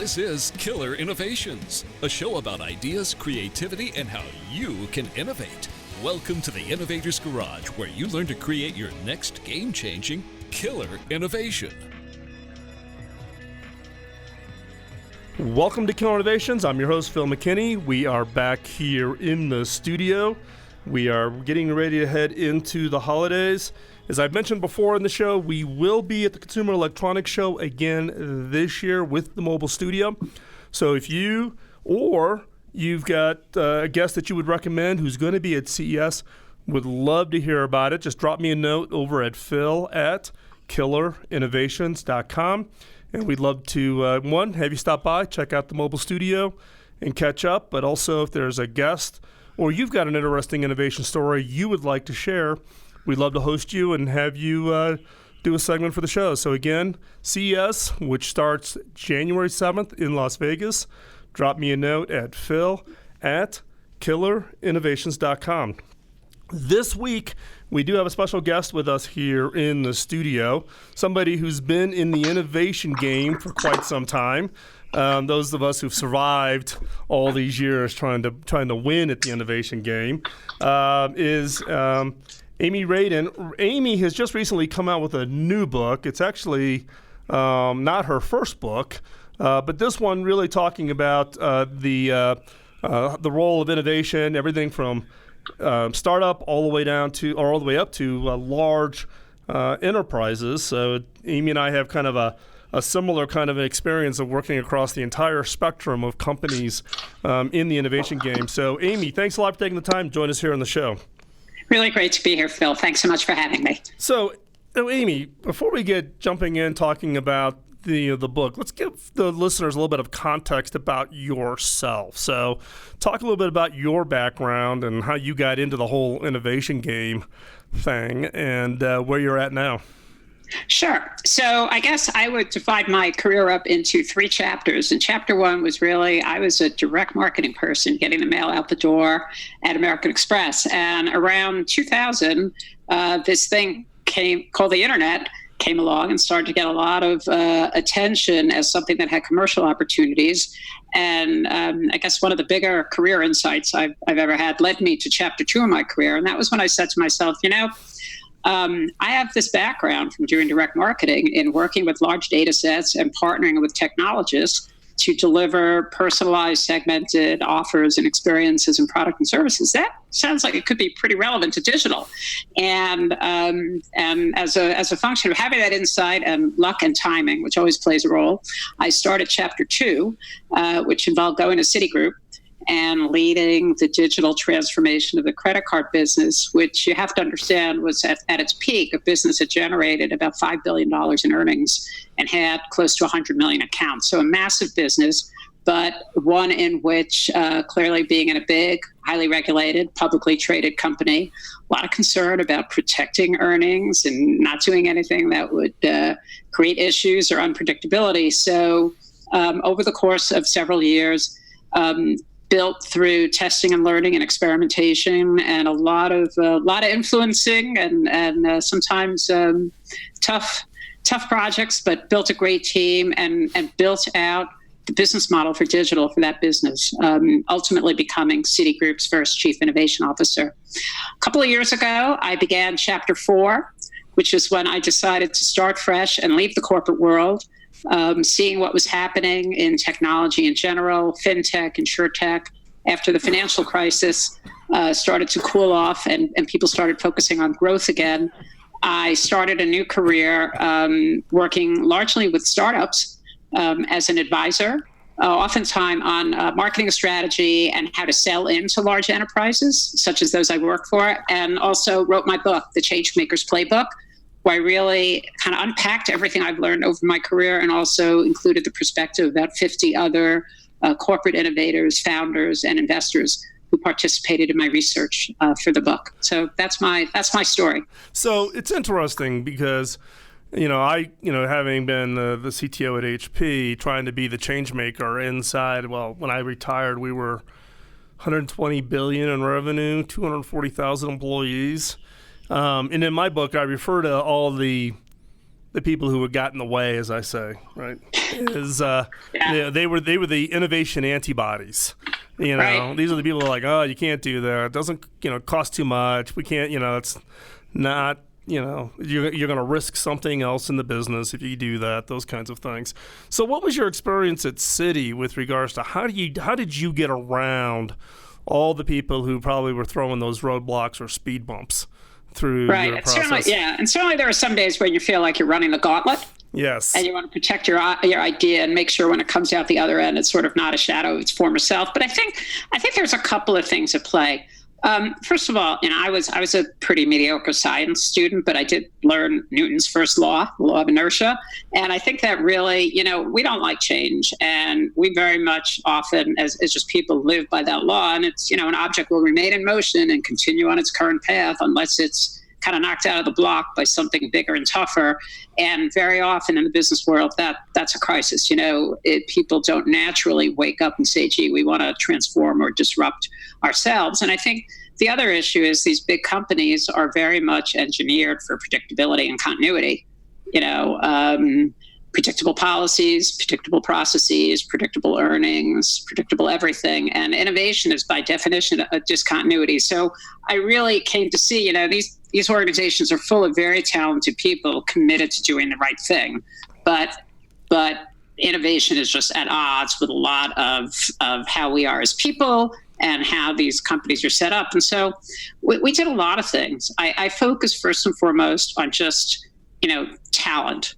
This is Killer Innovations, a show about ideas, creativity, and how you can innovate. Welcome to the Innovators Garage, where you learn to create your next game-changing killer innovation. Welcome to Killer Innovations. I'm your host, Phil McKinney. We are back here in the studio. We are getting ready to head into the holidays. As I've mentioned before in the show, we will be at the Consumer Electronics Show again this year with the mobile studio. So if you or you've got a guest that you would recommend who's going to be at CES, would love to hear about it. Just drop me a note over at phil@killerinnovations.com. And we'd love to, have you stop by, check out the mobile studio and catch up. But also if there's a guest or you've got an interesting innovation story you would like to share, we'd love to host you and have you do a segment for the show. So again, CES, which starts January 7th in Las Vegas. Drop me a note at phil@killerinnovations.com. This week, we do have a special guest with us here in the studio, somebody who's been in the innovation game for quite some time. Those of us who've survived all these years trying to win at the innovation game is Amy Radin. Amy has just recently come out with a new book. It's actually not her first book, but this one really talking about the role of innovation, everything from startup all the way up to large enterprises. So Amy and I have kind of a similar kind of an experience of working across the entire spectrum of companies in the innovation game. So Amy, thanks a lot for taking the time to join us here on the show. Really great to be here, Phil. Thanks so much for having me. So, Amy, before we get jumping in talking about the book, let's give the listeners a little bit of context about yourself. So, talk a little bit about your background and how you got into the whole innovation game thing and where you're at now. Sure. So I guess I would divide my career up into 3 chapters. And chapter 1 was really, I was a direct marketing person getting the mail out the door at American Express. And around 2000, this thing called the internet came along and started to get a lot of attention as something that had commercial opportunities. And I guess one of the bigger career insights I've ever had led me to chapter 2 of my career. And that was when I said to myself, I have this background from doing direct marketing in working with large data sets and partnering with technologists to deliver personalized, segmented offers and experiences and product and services. That sounds like it could be pretty relevant to digital. And as a function of having that insight and luck and timing, which always plays a role, I started chapter 2, which involved going to Citigroup and leading the digital transformation of the credit card business, which you have to understand was at its peak a business that generated about $5 billion in earnings and had close to 100 million accounts. So a massive business, but one in which clearly being in a big, highly regulated, publicly traded company, a lot of concern about protecting earnings and not doing anything that would create issues or unpredictability. So over the course of several years, built through testing and learning and experimentation and a lot of influencing and sometimes tough projects, but built a great team and built out the business model for digital for that business, ultimately becoming Citigroup's first chief innovation officer. A couple of years ago, I began chapter 4, which is when I decided to start fresh and leave the corporate world. Seeing what was happening in technology in general, fintech, insurtech, after the financial crisis started to cool off and people started focusing on growth again, I started a new career working largely with startups as an advisor, oftentimes on marketing strategy and how to sell into large enterprises, such as those I work for, and also wrote my book, The Changemakers Playbook, where I really kind of unpacked everything I've learned over my career and also included the perspective of about 50 other corporate innovators, founders, and investors who participated in my research for the book. So that's my story. So it's interesting because, having been the CTO at HP, trying to be the change maker inside, when I retired, we were 120 billion in revenue, 240,000 employees. And in my book, I refer to all the the people who got in the way, as I say, right? They were the innovation antibodies. Right. These are the people who are like, oh, you can't do that. It doesn't, cost too much. We can't, it's not, you're going to risk something else in the business if you do that, those kinds of things. So what was your experience at Citi with regards to how did you get around all the people who probably were throwing those roadblocks or speed bumps through your process? And certainly there are some days where you feel like you're running the gauntlet. Yes. And you want to protect your idea and make sure when it comes out the other end, it's sort of not a shadow of its former self. But I think there's a couple of things at play. First of all, I was a pretty mediocre science student, but I did learn Newton's first law, the law of inertia. And I think that really, we don't like change. And we very much often, as just people, live by that law. And it's, an object will remain in motion and continue on its current path unless it's kind of knocked out of the block by something bigger and tougher. And very often in the business world, that's a crisis. People don't naturally wake up and say, gee, we want to transform or disrupt ourselves. And I think the other issue is these big companies are very much engineered for predictability and continuity. Predictable policies, predictable processes, predictable earnings, predictable everything. And innovation is by definition a discontinuity. So I really came to see, these organizations are full of very talented people committed to doing the right thing. But innovation is just at odds with a lot of how we are as people and how these companies are set up. And so we did a lot of things. I focused first and foremost on just, talent.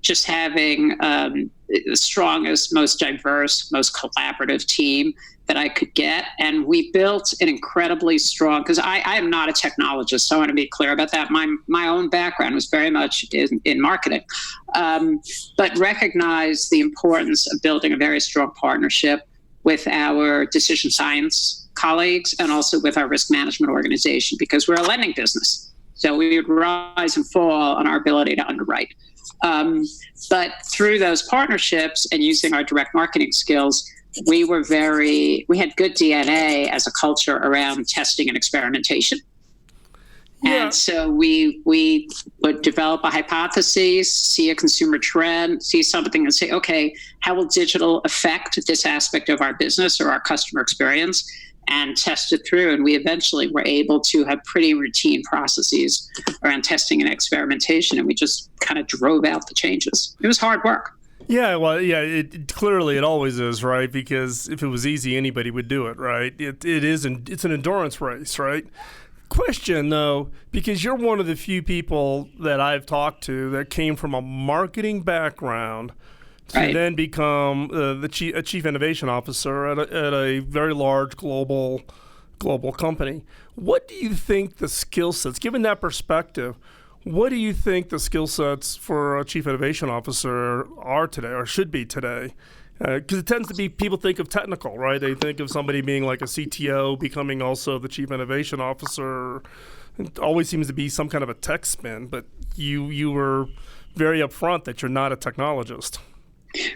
Just having the strongest, most diverse, most collaborative team that I could get. And we built an incredibly strong, because I am not a technologist, so I want to be clear about that. My own background was very much in marketing, but recognize the importance of building a very strong partnership with our decision science colleagues and also with our risk management organization, because we're a lending business. So we would rise and fall on our ability to underwrite. But through those partnerships and using our direct marketing skills, we had good DNA as a culture around testing and experimentation. Yeah. And so we would develop a hypothesis, see a consumer trend, see something and say, okay, how will digital affect this aspect of our business or our customer experience? And test it through. And we eventually were able to have pretty routine processes around testing and experimentation. And we just kind of drove out the changes. It was hard work. Yeah, well, it always is, right? Because if it was easy, anybody would do it, right? It's an endurance race, right? Question, though, because you're one of the few people that I've talked to that came from a marketing background to then become a chief innovation officer at a very large global company. What do you think the skill sets, given that perspective, what do you think the skill sets for a chief innovation officer are today or should be today? Because it tends to be, people think of technical, right? They think of somebody being like a CTO, becoming also the chief innovation officer. It always seems to be some kind of a tech spin, but you were very upfront that you're not a technologist.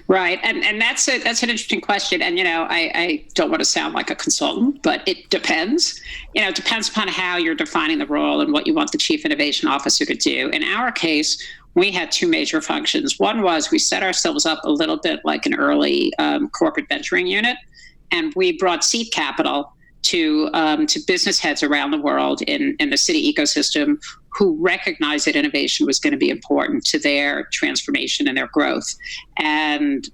Right. And that's an interesting question. And, I don't want to sound like a consultant, but it depends. It depends upon how you're defining the role and what you want the chief innovation officer to do. In our case, we had two major functions. One was we set ourselves up a little bit like an early corporate venturing unit, and we brought seed capital to business heads around the world in the Citi ecosystem who recognized that innovation was going to be important to their transformation and their growth, and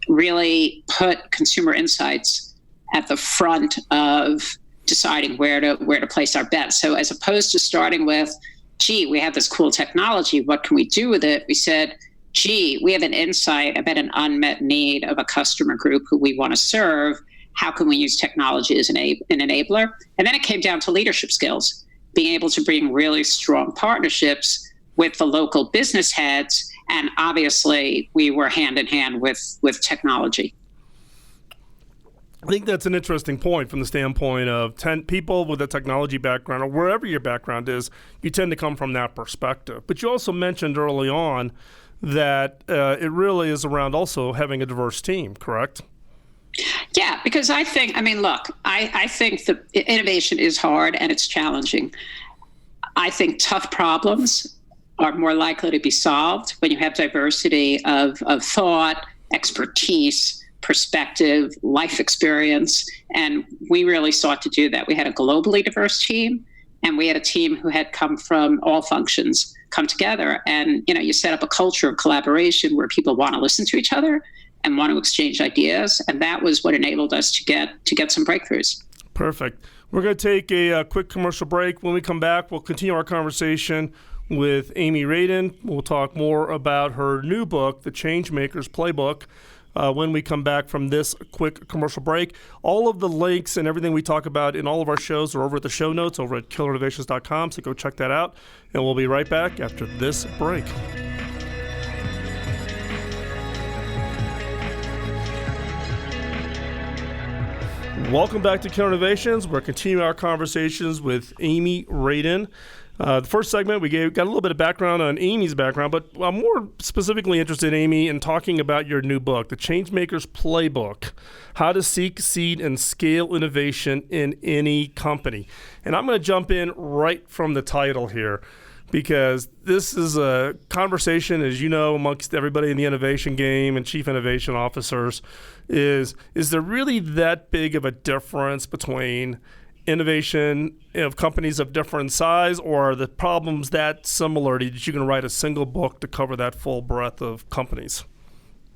really put consumer insights at the front of deciding where to place our bets. So as opposed to starting with, gee, we have this cool technology, what can we do with it? We said, gee, we have an insight about an unmet need of a customer group who we want to serve. How can we use technology as an enabler? And then it came down to leadership skills, being able to bring really strong partnerships with the local business heads. And obviously, we were hand in hand with technology. I think that's an interesting point from the standpoint of 10 people with a technology background, or wherever your background is, you tend to come from that perspective. But you also mentioned early on that it really is around also having a diverse team, correct? Yeah, because I think the innovation is hard and it's challenging. I think tough problems are more likely to be solved when you have diversity of thought, expertise, perspective, life experience. And we really sought to do that. We had a globally diverse team, and we had a team who had come from all functions come together. And, you set up a culture of collaboration where people want to listen to each other and want to exchange ideas. And that was what enabled us to get some breakthroughs. Perfect. We're going to take a quick commercial break. When we come back, we'll continue our conversation with Amy Radin. We'll talk more about her new book, The Changemakers Playbook, when we come back from this quick commercial break. All of the links and everything we talk about in all of our shows are over at the show notes over at killerinnovations.com, so go check that out. And we'll be right back after this break. Welcome back to Killer Innovations. We're continuing our conversations with Amy Radin. The first segment, we got a little bit of background on Amy's background, but I'm more specifically interested, Amy, in talking about your new book, The Changemakers Playbook, How to Seek, Seed, and Scale Innovation in Any Company. And I'm going to jump in right from the title here, because this is a conversation, as you know, amongst everybody in the innovation game and chief innovation officers, is there really that big of a difference between innovation of companies of different size, or are the problems that similar that you can write a single book to cover that full breadth of companies?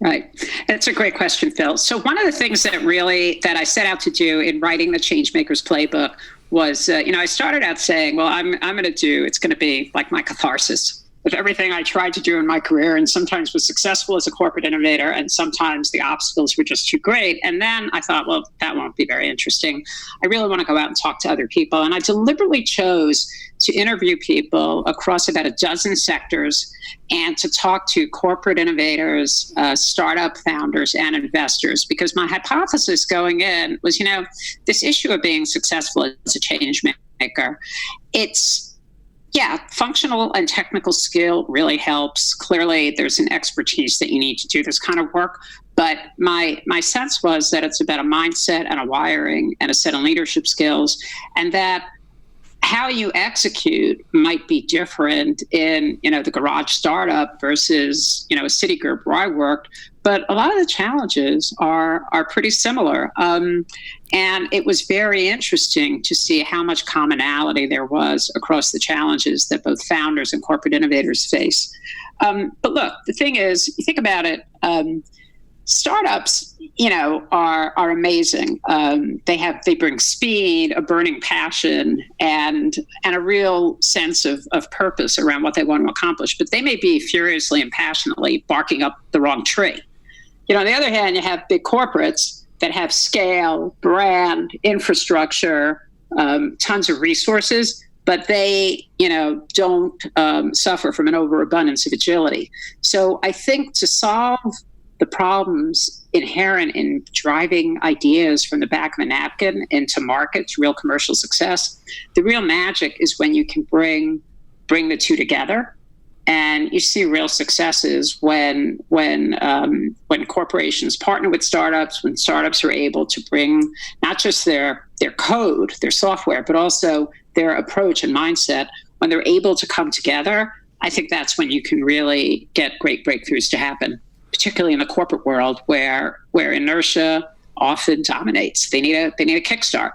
Right. That's a great question, Phil. So one of the things that I set out to do in writing the Changemakers Playbook was, I started out saying, well, it's going to be like my catharsis of everything I tried to do in my career, and sometimes was successful as a corporate innovator, and sometimes the obstacles were just too great. And then I thought, well, that won't be very interesting. I really want to go out and talk to other people. And I deliberately chose to interview people across about a dozen sectors and to talk to corporate innovators, startup founders, and investors, because my hypothesis going in was, this issue of being successful as a change maker, functional and technical skill really helps. Clearly, there's an expertise that you need to do this kind of work. But my sense was that it's about a mindset and a wiring and a set of leadership skills, and that how you execute might be different in, the garage startup versus, a Citigroup where I worked. But a lot of the challenges are pretty similar. And it was very interesting to see how much commonality there was across the challenges that both founders and corporate innovators face. But look, the thing is, you think about it, startups, are amazing. They bring speed, a burning passion, and a real sense of purpose around what they want to accomplish. But they may be furiously and passionately barking up the wrong tree. On the other hand, you have big corporates that have scale, brand, infrastructure, tons of resources, but they, don't suffer from an overabundance of agility. So I think to solve the problems inherent in driving ideas from the back of a napkin into markets, real commercial success, the real magic is when you can bring the two together. And you see real successes when corporations partner with startups, when startups are able to bring not just their code, their software, but also their approach and mindset. When they're able to come together, I think that's when you can really get great breakthroughs to happen, particularly in the corporate world where inertia often dominates. They need a kickstart.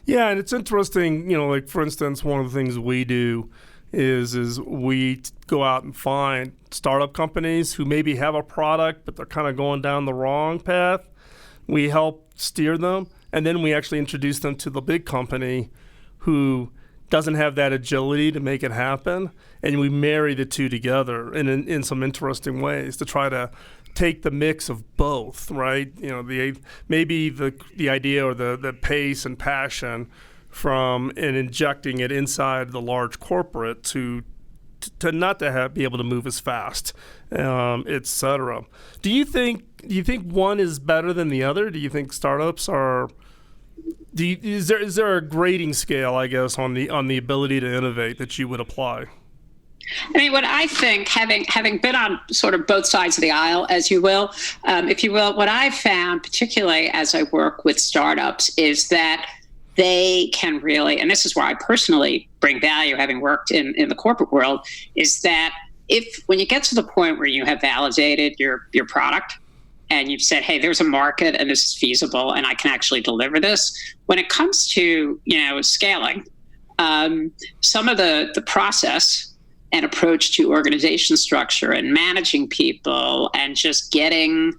Yeah, and it's interesting, like for instance, one of the things we do is we go out and find startup companies who maybe have a product, but they're kind of going down the wrong path. We help steer them, and then we actually introduce them to the big company who doesn't have that agility to make it happen, and we marry the two together in some interesting ways to try to take the mix of both, right? Maybe the idea or the pace and passion from and injecting it inside the large corporate to not to be able to move as fast, et cetera. Do you think one is better than the other? Do you think startups are? Is there a grading scale, I guess, on the ability to innovate that you would apply? I mean, what I think, having been on sort of both sides of the aisle, as you will, if you will, what I've found, particularly as I work with startups, is that they can really, and this is where I personally bring value, having worked in the corporate world, is that if when you get to the point where you have validated your product and you've said, hey, there's a market and this is feasible and I can actually deliver this, when it comes to, scaling, some of the process and approach to organization structure and managing people and just getting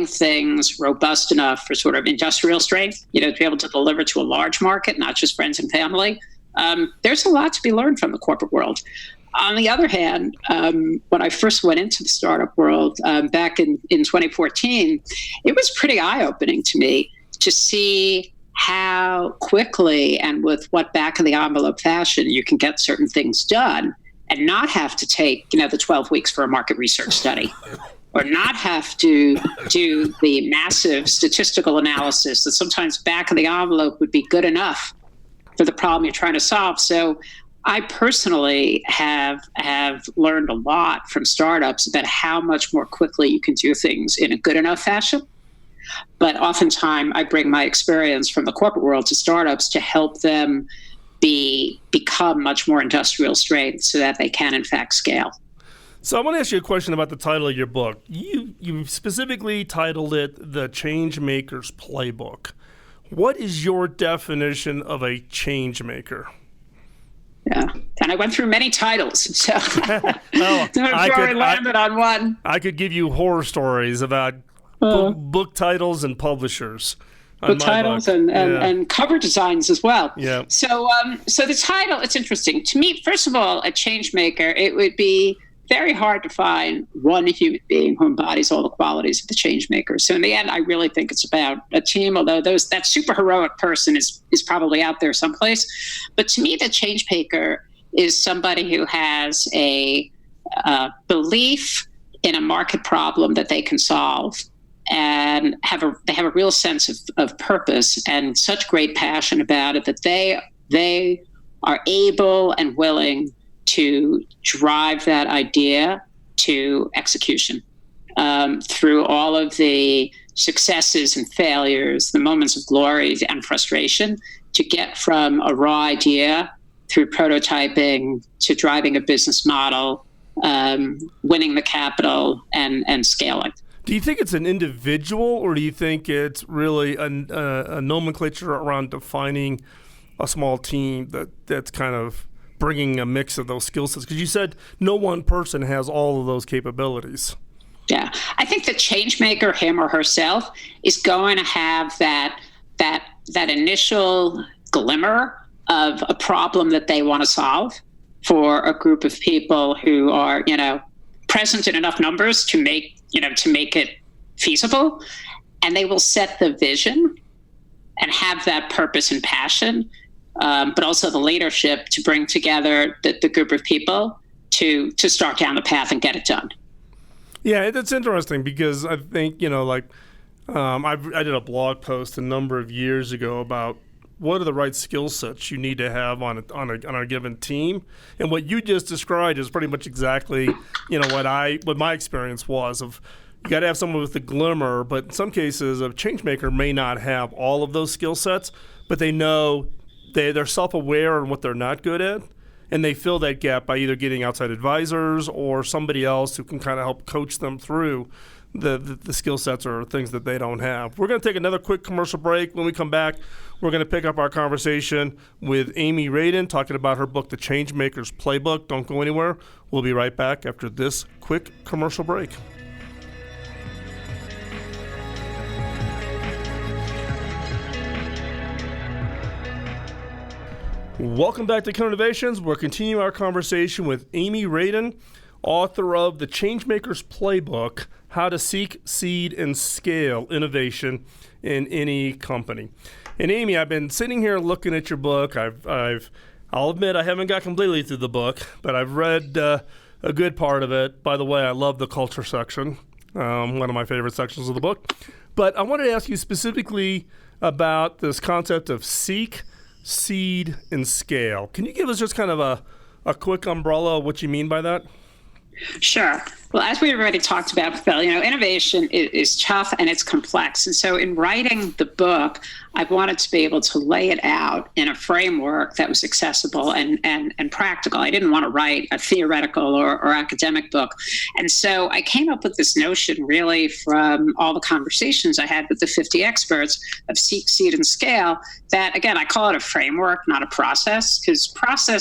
things robust enough for sort of industrial strength, to be able to deliver to a large market, not just friends and family. There's a lot to be learned from the corporate world. On the other hand, when I first went into the startup world back in 2014, it was pretty eye-opening to me to see how quickly and with what back-of-the-envelope fashion you can get certain things done and not have to take, the 12 weeks for a market research study, or not have to do the massive statistical analysis that sometimes back of the envelope would be good enough for the problem you're trying to solve. So I personally have learned a lot from startups about how much more quickly you can do things in a good enough fashion. But oftentimes I bring my experience from the corporate world to startups to help them become much more industrial strength so that they can in fact scale. So I want to ask you a question about the title of your book. You specifically titled it The Changemaker's Playbook. What is your definition of a change maker? Yeah, and I went through many titles, so I landed on one. I could give you horror stories about book titles and publishers. Book titles and cover designs as well. Yeah. So the title, it's interesting. To me, first of all, a change maker, it would be very hard to find one human being who embodies all the qualities of the change maker. So in the end, I really think it's about a team, although that super heroic person is probably out there someplace. But to me, the change maker is somebody who has a belief in a market problem that they can solve and they have a real sense of purpose and such great passion about it that they are able and willing to drive that idea to execution through all of the successes and failures, the moments of glory and frustration, to get from a raw idea through prototyping to driving a business model, winning the capital, and scaling. Do you think it's an individual, or do you think it's really a nomenclature around defining a small team that's kind of bringing a mix of those skill sets? Because you said no one person has all of those capabilities. Yeah, I think the change maker, him or herself, is going to have that initial glimmer of a problem that they want to solve for a group of people who are, present in enough numbers to make it feasible, and they will set the vision and have that purpose and passion. But also the leadership to bring together the group of people to start down the path and get it done. Yeah, it's interesting because I think, I did a blog post a number of years ago about what are the right skill sets you need to have on a given team. And what you just described is pretty much exactly, what my experience was of you got to have someone with the glimmer, but in some cases a change maker may not have all of those skill sets, but they know they're self-aware on what they're not good at, and they fill that gap by either getting outside advisors or somebody else who can kind of help coach them through the skill sets or things that they don't have. We're going to take another quick commercial break. When we come back, we're going to pick up our conversation with Amy Radin talking about her book, The Changemaker's Playbook. Don't go anywhere. We'll be right back after this quick commercial break. Welcome back to Innovations. We're continuing our conversation with Amy Radin, author of The Changemaker's Playbook, How to Seek, Seed, and Scale Innovation in Any Company. And Amy, I've been sitting here looking at your book. I'll admit I haven't got completely through the book, but I've read a good part of it. By the way, I love the culture section, one of my favorite sections of the book. But I wanted to ask you specifically about this concept of seek, seed, and scale. Can you give us just kind of a quick umbrella of what you mean by that? Sure. Well, as we already talked about, Phil, innovation is tough and it's complex. And so in writing the book, I wanted to be able to lay it out in a framework that was accessible and practical. I didn't want to write a theoretical or academic book. And so I came up with this notion really from all the conversations I had with the 50 experts of seek, seed, and scale that, again, I call it a framework, not a process, because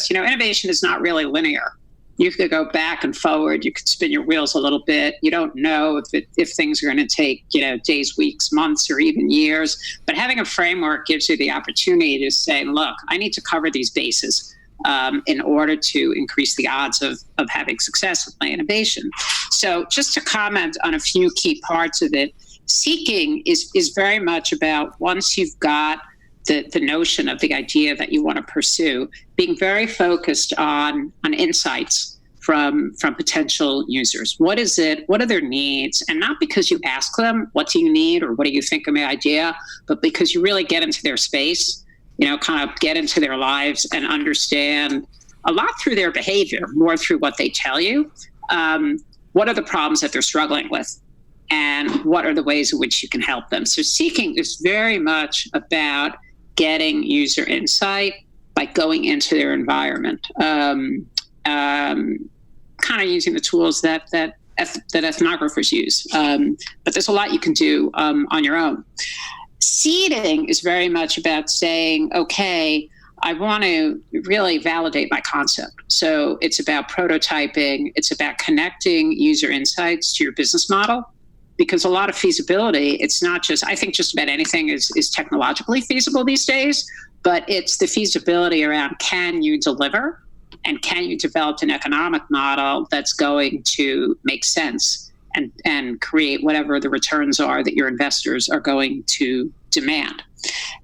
innovation is not really linear. You could go back and forward. You could spin your wheels a little bit. You don't know if things are going to take, days, weeks, months, or even years. But having a framework gives you the opportunity to say, look, I need to cover these bases in order to increase the odds of having success with my innovation. So just to comment on a few key parts of it, seeking is very much about once you've got the notion of the idea that you want to pursue, being very focused on insights from potential users. What is it? What are their needs? And not because you ask them, what do you need or what do you think of my idea, but because you really get into their space, kind of get into their lives and understand a lot through their behavior, more through what they tell you. What are the problems that they're struggling with? And what are the ways in which you can help them? So seeking is very much about getting user insight by going into their environment, kind of using the tools that ethnographers use. But there's a lot you can do on your own. Seeding is very much about saying, okay, I want to really validate my concept. So it's about prototyping. It's about connecting user insights to your business model. Because a lot of feasibility, it's not just, I think just about anything is technologically feasible these days, but it's the feasibility around can you deliver and can you develop an economic model that's going to make sense and create whatever the returns are that your investors are going to demand.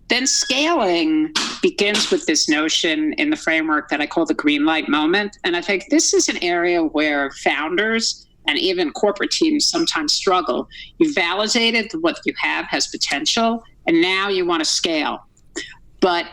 Then scaling begins with this notion in the framework that I call the green light moment. And I think this is an area where founders and even corporate teams sometimes struggle. You validated what you have has potential, and now you want to scale. But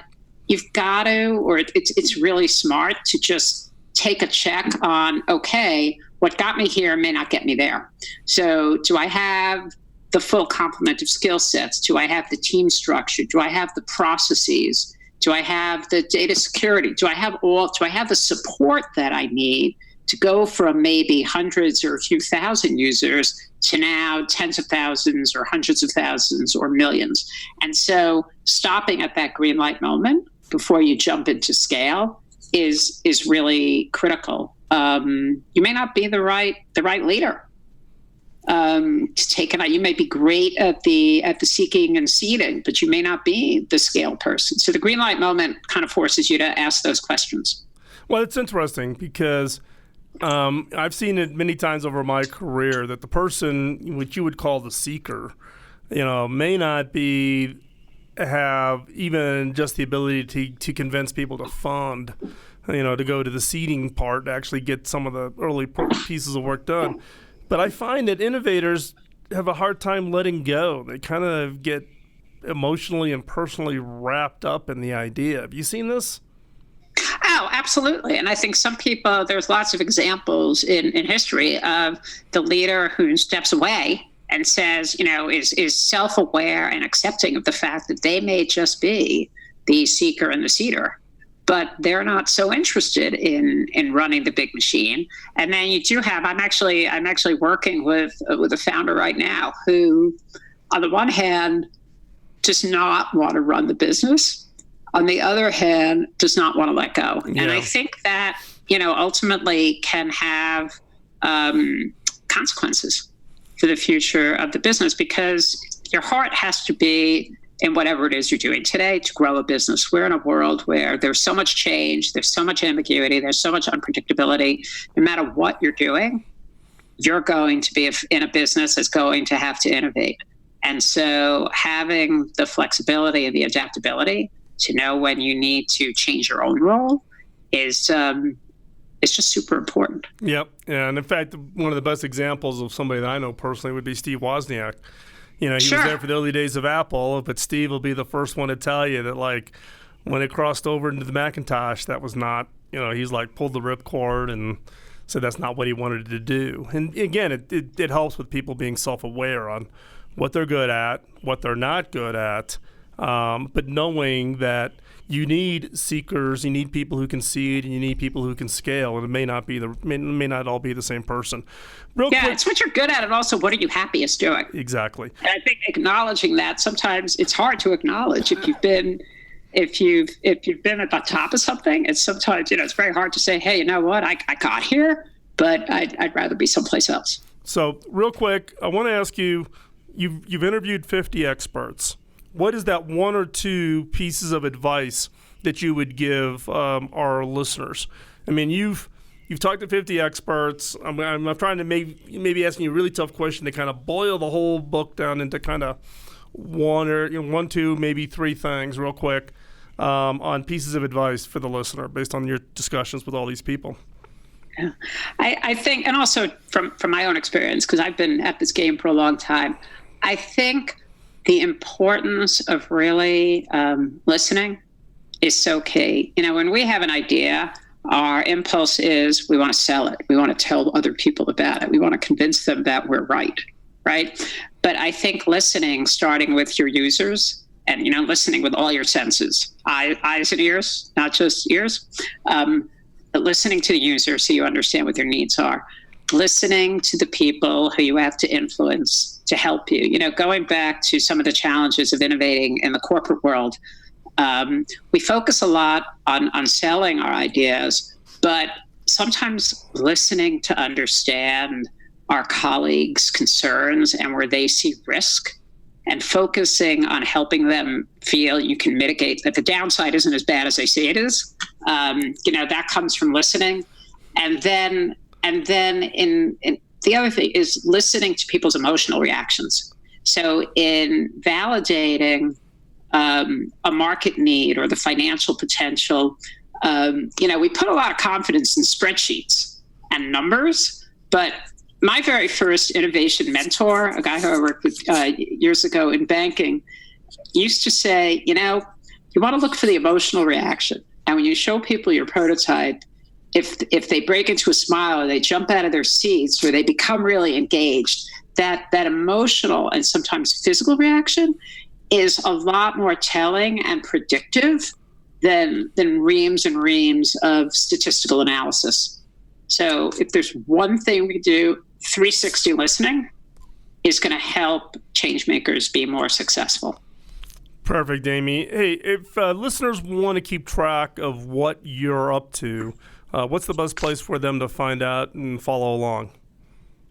you've got to, or it's really smart to just take a check on, okay, what got me here may not get me there. So do I have the full complement of skill sets? Do I have the team structure? Do I have the processes? Do I have the data security? Do I have the support that I need to go from maybe hundreds or a few thousand users to now tens of thousands or hundreds of thousands or millions? And so stopping at that green light moment before you jump into scale is really critical. You may not be the right leader to take it out. You may be great at the seeking and seeding, but you may not be the scale person. So the green light moment kind of forces you to ask those questions. Well, it's interesting because I've seen it many times over my career that the person, which you would call the seeker, may not have even just the ability to convince people to fund, to go to the seeding part to actually get some of the early pieces of work done. But I find that innovators have a hard time letting go. They kind of get emotionally and personally wrapped up in the idea. Have you seen this? Oh, absolutely. And I think some people, there's lots of examples in history of the leader who steps away and says, is self-aware and accepting of the fact that they may just be the seeker and the seeder, but they're not so interested in running the big machine. And then you do have, I'm actually working with a founder right now who, on the one hand, does not want to run the business. On the other hand, does not want to let go. Yeah. And I think that, ultimately can have consequences for the future of the business, because your heart has to be in whatever it is you're doing today to grow a business. We're in a world where there's so much change, there's so much ambiguity, there's so much unpredictability. No matter what you're doing, you're going to be in a business that's going to have to innovate. And so having the flexibility and the adaptability to know when you need to change your own role is just super important. Yep. And in fact, one of the best examples of somebody that I know personally would be Steve Wozniak. He was there for the early days of Apple, but Steve will be the first one to tell you that, when it crossed over into the Macintosh, that was not, he's pulled the ripcord and said that's not what he wanted to do. And again, it helps with people being self-aware on what they're good at, what they're not good at, but knowing that you need seekers, you need people who can seed, and you need people who can scale, and it may not all be the same person. Quick, it's what you're good at, and also what are you happiest doing. Exactly. And I think acknowledging that, sometimes it's hard to acknowledge if you've been at the top of something. It's sometimes it's very hard to say, hey, you know what, I got here, but I'd rather be someplace else. So real quick, I want to ask you, you've interviewed 50 experts. What is that one or two pieces of advice that you would give our listeners? I mean, you've talked to 50 experts. I'm trying to maybe asking you a really tough question to kind of boil the whole book down into kind of one, two, maybe three things real quick on pieces of advice for the listener based on your discussions with all these people. Yeah. I think, and also from my own experience, because I've been at this game for a long time, I think the importance of really listening is so key. When we have an idea, our impulse is we want to sell it. We want to tell other people about it. We want to convince them that we're right? But I think listening, starting with your users, and listening with all your senses, eyes and ears, not just ears, but listening to the user so you understand what their needs are. Listening to the people who you have to influence to help you. Going back to some of the challenges of innovating in the corporate world, we focus a lot on selling our ideas, but sometimes listening to understand our colleagues' concerns and where they see risk, and focusing on helping them feel you can mitigate that the downside isn't as bad as they say it is. That comes from listening. And then in the other thing is listening to people's emotional reactions. So in validating a market need or the financial potential, we put a lot of confidence in spreadsheets and numbers, but my very first innovation mentor, a guy who I worked with years ago in banking, used to say, you want to look for the emotional reaction. And when you show people your prototype, if they break into a smile or they jump out of their seats or they become really engaged, that emotional and sometimes physical reaction is a lot more telling and predictive than reams and reams of statistical analysis. So if there's one thing we do, 360 listening is going to help change makers be more successful. Perfect, Amy. Hey, if listeners want to keep track of what you're up to, what's the best place for them to find out and follow along?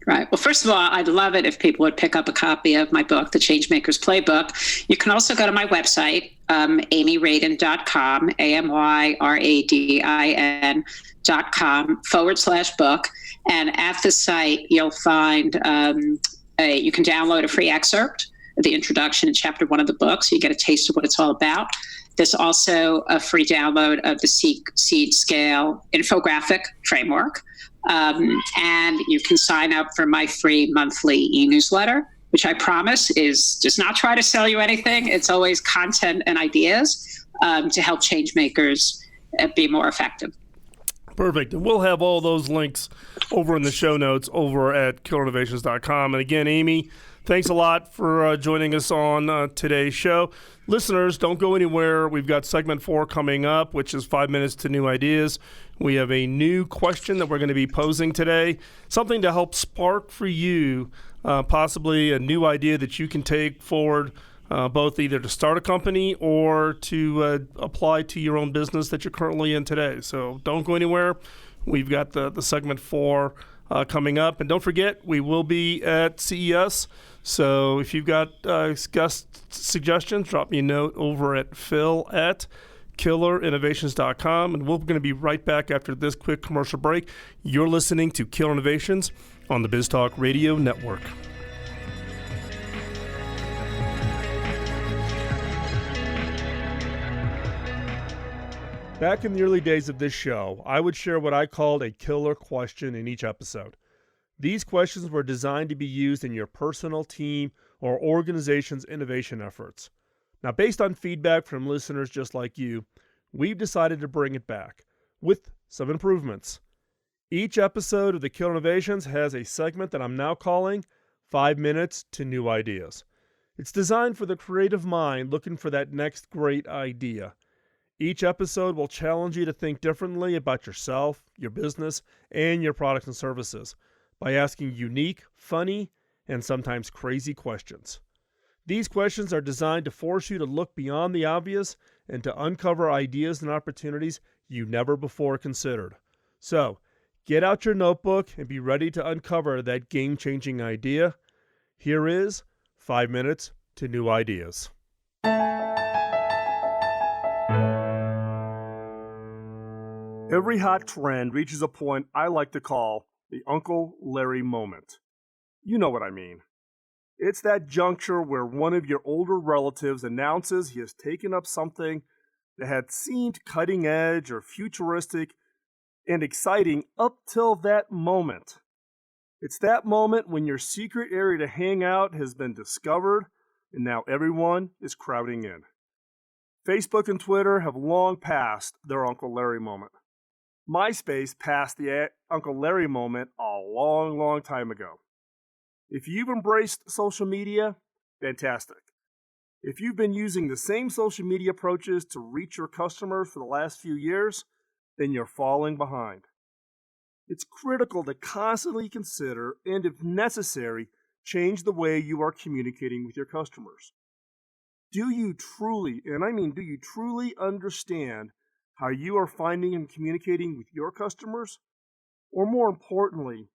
Right. Well, first of all, I'd love it if people would pick up a copy of my book, The Changemakers Playbook. You can also go to my website, amyradin.com, amyradin.com/book. And at the site, you'll find you can download a free excerpt of the introduction in chapter 1 of the book, so you get a taste of what it's all about. There's also a free download of the Seed Scale infographic framework. And you can sign up for my free monthly e-newsletter, which I promise does not try to sell you anything. It's always content and ideas to help change makers be more effective. Perfect. And we'll have all those links over in the show notes over at killerinnovations.com. And again, Amy, thanks a lot for joining us on today's show. Listeners, don't go anywhere. We've got segment 4 coming up, which is 5 minutes to new ideas. We have a new question that we're going to be posing today, something to help spark for you possibly a new idea that you can take forward, both either to start a company or to apply to your own business that you're currently in today. So don't go anywhere. We've got the segment 4 coming up. And don't forget, we will be at CES. So if you've got guest suggestions, drop me a note over at phil@killerinnovations.com. And we're going to be right back after this quick commercial break. You're listening to Killer Innovations on the BizTalk Radio Network. Back in the early days of this show, I would share what I called a killer question in each episode. These questions were designed to be used in your personal, team, or organization's innovation efforts. Now, based on feedback from listeners just like you, we've decided to bring it back with some improvements. Each episode of the Killer Innovations has a segment that I'm now calling 5 Minutes to New Ideas. It's designed for the creative mind looking for that next great idea. Each episode will challenge you to think differently about yourself, your business, and your products and services by asking unique, funny, and sometimes crazy questions. These questions are designed to force you to look beyond the obvious and to uncover ideas and opportunities you never before considered. So, get out your notebook and be ready to uncover that game-changing idea. Here is 5 Minutes to New Ideas. Every hot trend reaches a point I like to call the Uncle Larry moment. You know what I mean. It's that juncture where one of your older relatives announces he has taken up something that had seemed cutting edge or futuristic and exciting up till that moment. It's that moment when your secret area to hang out has been discovered and now everyone is crowding in. Facebook and Twitter have long passed their Uncle Larry moment. MySpace passed the Uncle Larry moment a long, long time ago. If you've embraced social media, fantastic. If you've been using the same social media approaches to reach your customers for the last few years, then you're falling behind. It's critical to constantly consider and, if necessary, change the way you are communicating with your customers. Do you truly, and I mean do you truly understand how you are finding and communicating with your customers? Or more importantly,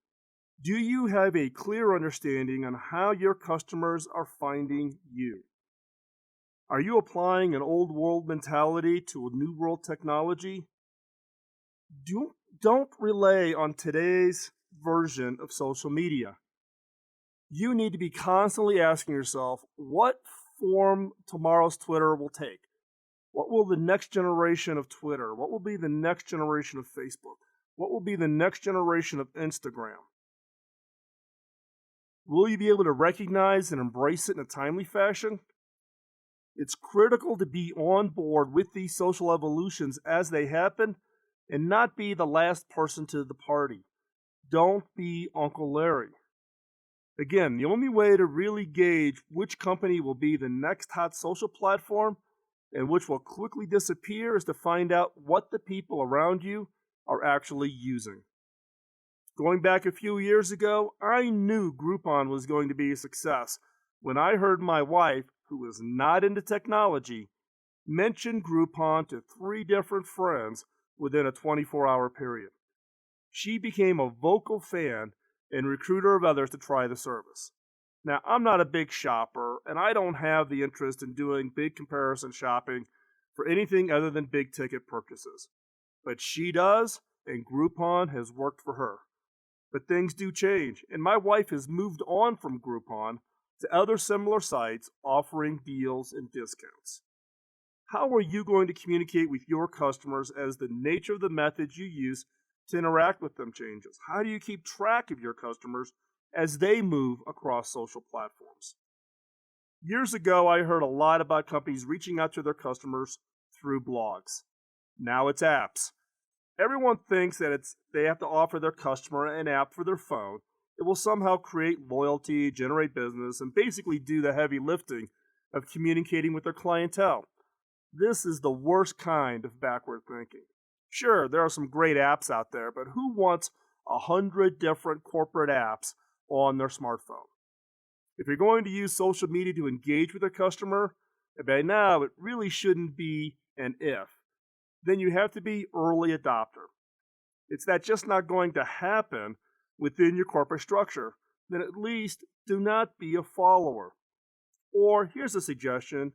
do you have a clear understanding on how your customers are finding you? Are you applying an old world mentality to a new world technology? Don't rely on today's version of social media. You need to be constantly asking yourself what form tomorrow's Twitter will take. What will the next generation of Twitter? What will be the next generation of Facebook? What will be the next generation of Instagram? Will you be able to recognize and embrace it in a timely fashion? It's critical to be on board with these social evolutions as they happen and not be the last person to the party. Don't be Uncle Larry. Again, the only way to really gauge which company will be the next hot social platform and which will quickly disappear is to find out what the people around you are actually using. Going back a few years ago, I knew Groupon was going to be a success when I heard my wife, who is not into technology, mention Groupon to 3 different friends within a 24-hour period. She became a vocal fan and recruiter of others to try the service. Now, I'm not a big shopper, and I don't have the interest in doing big comparison shopping for anything other than big ticket purchases. But she does, and Groupon has worked for her. But things do change, and my wife has moved on from Groupon to other similar sites offering deals and discounts. How are you going to communicate with your customers as the nature of the methods you use to interact with them changes? How do you keep track of your customers as they move across social platforms? Years ago, I heard a lot about companies reaching out to their customers through blogs. Now it's apps. Everyone thinks that they have to offer their customer an app for their phone. It will somehow create loyalty, generate business, and basically do the heavy lifting of communicating with their clientele. This is the worst kind of backward thinking. Sure, there are some great apps out there, but who wants 100 different corporate apps on their smartphone? If you're going to use social media to engage with a customer, and by now it really shouldn't be an if, then you have to be early adopter. It's that just not going to happen within your corporate structure, then at least do not be a follower. Or here's a suggestion,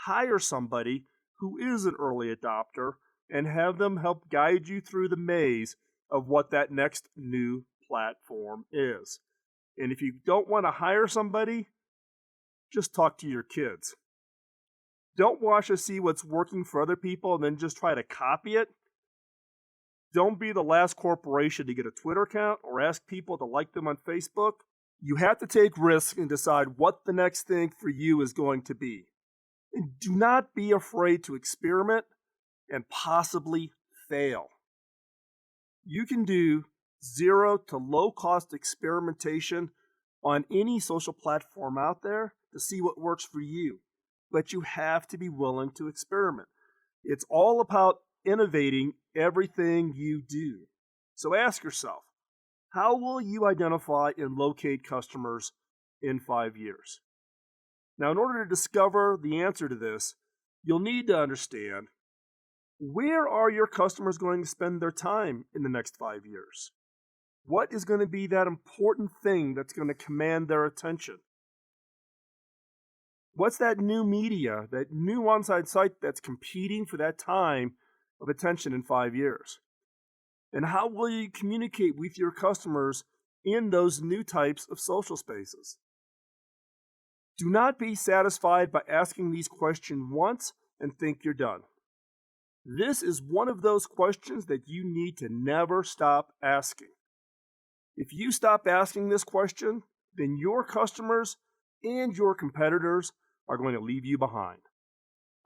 hire somebody who is an early adopter and have them help guide you through the maze of what that next new platform is. And if you don't want to hire somebody, just talk to your kids. Don't watch to see what's working for other people and then just try to copy it. Don't be the last corporation to get a Twitter account or ask people to like them on Facebook. You have to take risks and decide what the next thing for you is going to be. And do not be afraid to experiment and possibly fail. You can do zero to low cost experimentation on any social platform out there to see what works for you. But you have to be willing to experiment. It's all about innovating everything you do. So ask yourself, how will you identify and locate customers in 5 years? Now, in order to discover the answer to this, you'll need to understand, where are your customers going to spend their time in the next 5 years? What is going to be that important thing that's going to command their attention? What's that new media, that new on-site site that's competing for that time of attention in 5 years? And how will you communicate with your customers in those new types of social spaces? Do not be satisfied by asking these questions once and think you're done. This is one of those questions that you need to never stop asking. If you stop asking this question, then your customers and your competitors are going to leave you behind.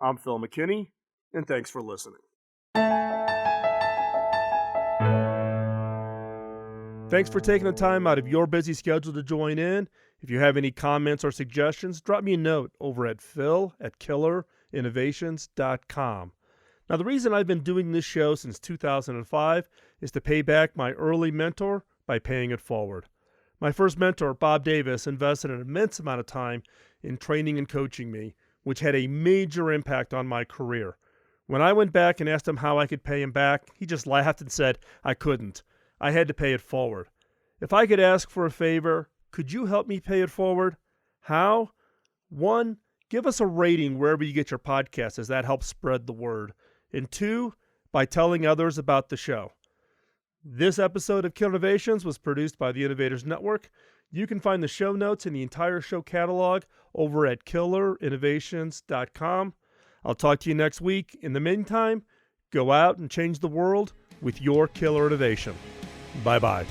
I'm Phil McKinney, and thanks for listening. Thanks for taking the time out of your busy schedule to join in. If you have any comments or suggestions, drop me a note over at phil@killerinnovations.com. Now, the reason I've been doing this show since 2005 is to pay back my early mentor by paying it forward. My first mentor, Bob Davis, invested an immense amount of time in training and coaching me, which had a major impact on my career. When I went back and asked him how I could pay him back, he just laughed and said I couldn't. I had to pay it forward. If I could ask for a favor, could you help me pay it forward? How? 1, give us a rating wherever you get your podcasts, as that helps spread the word. And 2, by telling others about the show. This episode of Killer Innovations was produced by the Innovators Network. You can find the show notes and the entire show catalog over at killerinnovations.com. I'll talk to you next week. In the meantime, go out and change the world with your killer innovation. Bye-bye.